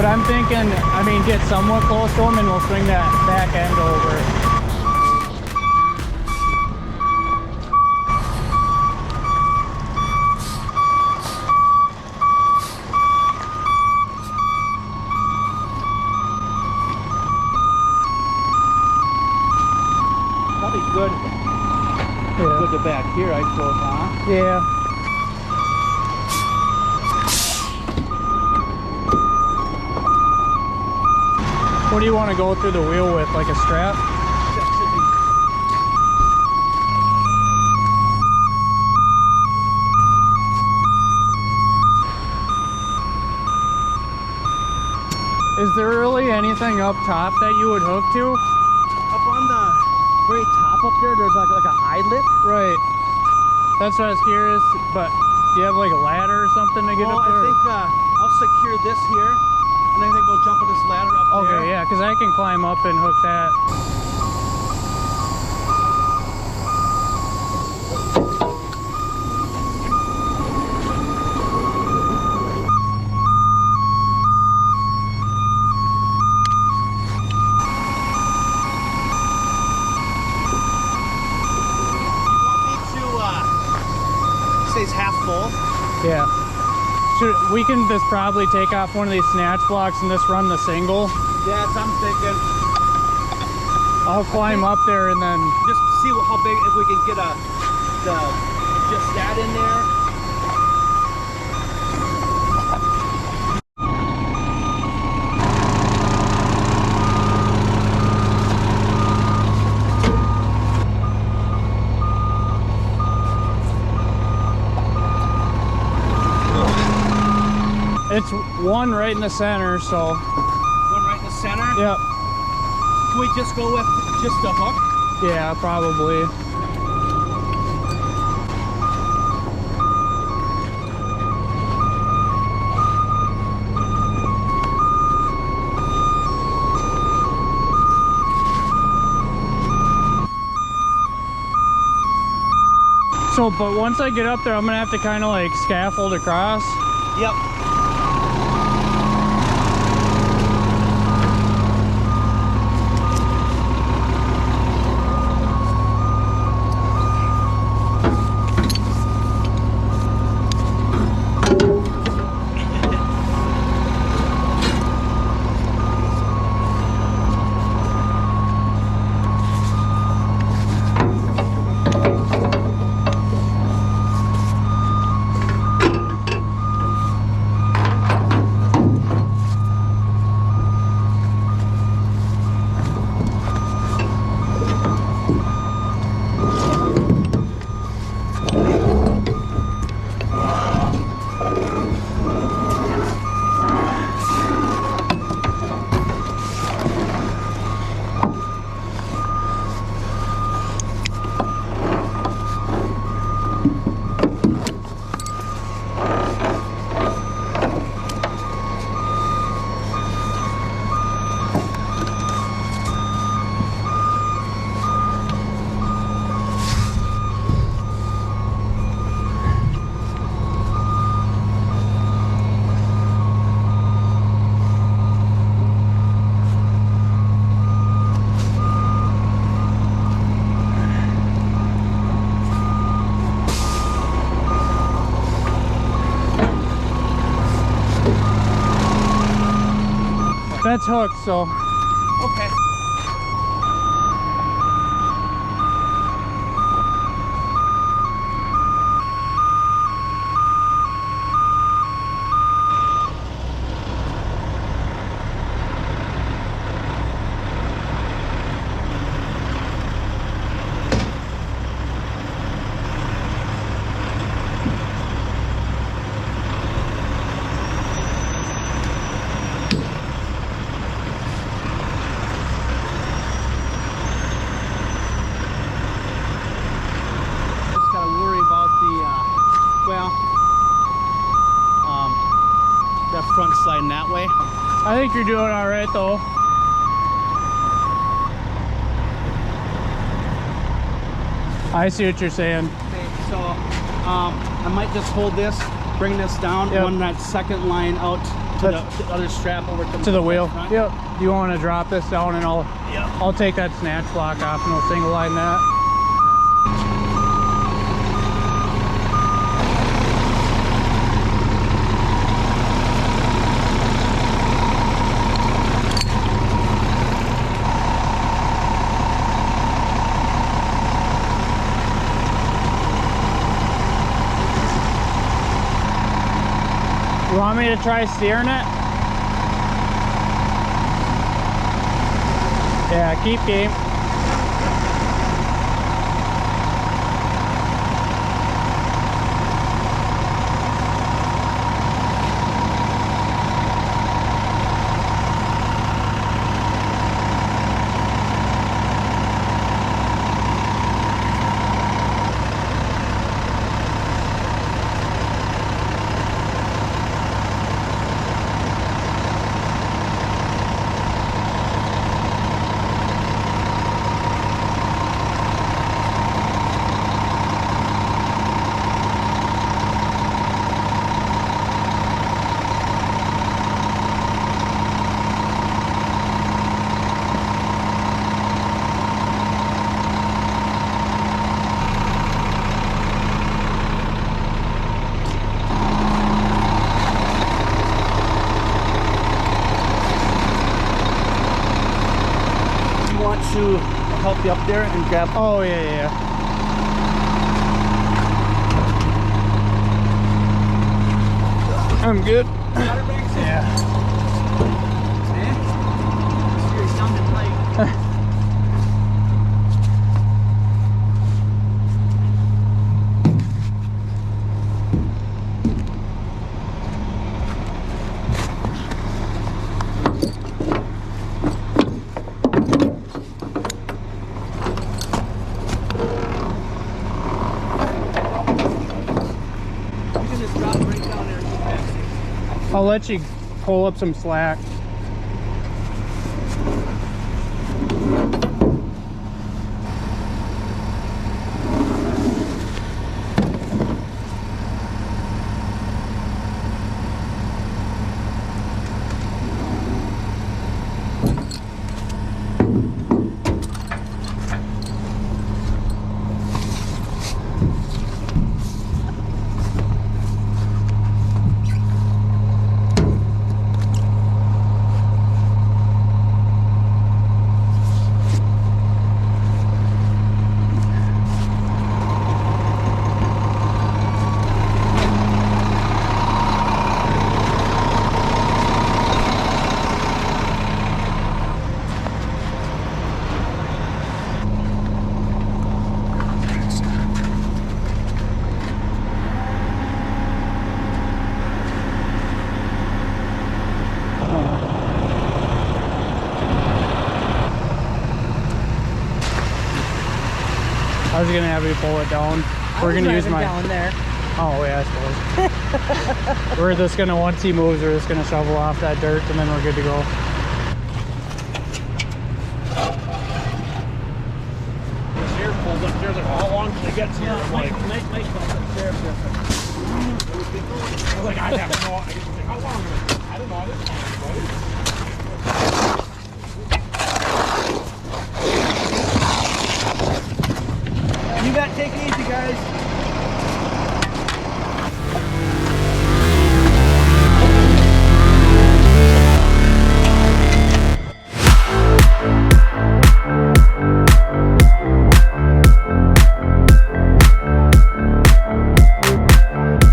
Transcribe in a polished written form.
But I'm thinking, I mean, get somewhat close to them and we'll swing that back end over. Probably good. Yeah. Put it back here, I suppose, huh? Yeah. What do you want to go through the wheel with, like a strap? That should be. Is there really anything up top that you would hook to? Up on the very top up there, there's like an eyelet. Right. That's what I was curious, but do you have like a ladder or something to get Well, up there? I think I'll secure this here, and I think we'll jump on this ladder up there. Okay, yeah, because I can climb up and hook that. Stays half full. Yeah. We can just probably take off one of these snatch blocks and just run the single. Yeah, that's what I'm thinking. I'll climb up there and then... Just see how big, if we can get just that in there. It's one right in the center, so... One right in the center? Yep. Can we just go with just a hook? Yeah, probably. So, but once I get up there, I'm gonna have to kind of like scaffold across. Yep. That's hooked, so... Okay. That front sliding that way. I think you're doing all right, though. I see what you're saying. Okay, so I might just hold this, bring this down, Yep. run that second line out to the other strap over to the wheel. front. Yep. Do you want to drop this down and I'll take that snatch block off and we'll single line that. You want me to try steering it? Yeah, keep game. To help you up there and grab. Oh yeah. I'm good. Yeah. I'll let you pull up some slack. I was gonna have you pull it down. We're gonna use my down there. Oh yeah, I suppose. We're just gonna, once he moves, we're just gonna shovel off that dirt and then we're good to go. This here pulls up there. Like, how long till it gets here? I'm like, I was like, I have no idea. How long? I don't know. I didn't know. You got to take it easy, guys.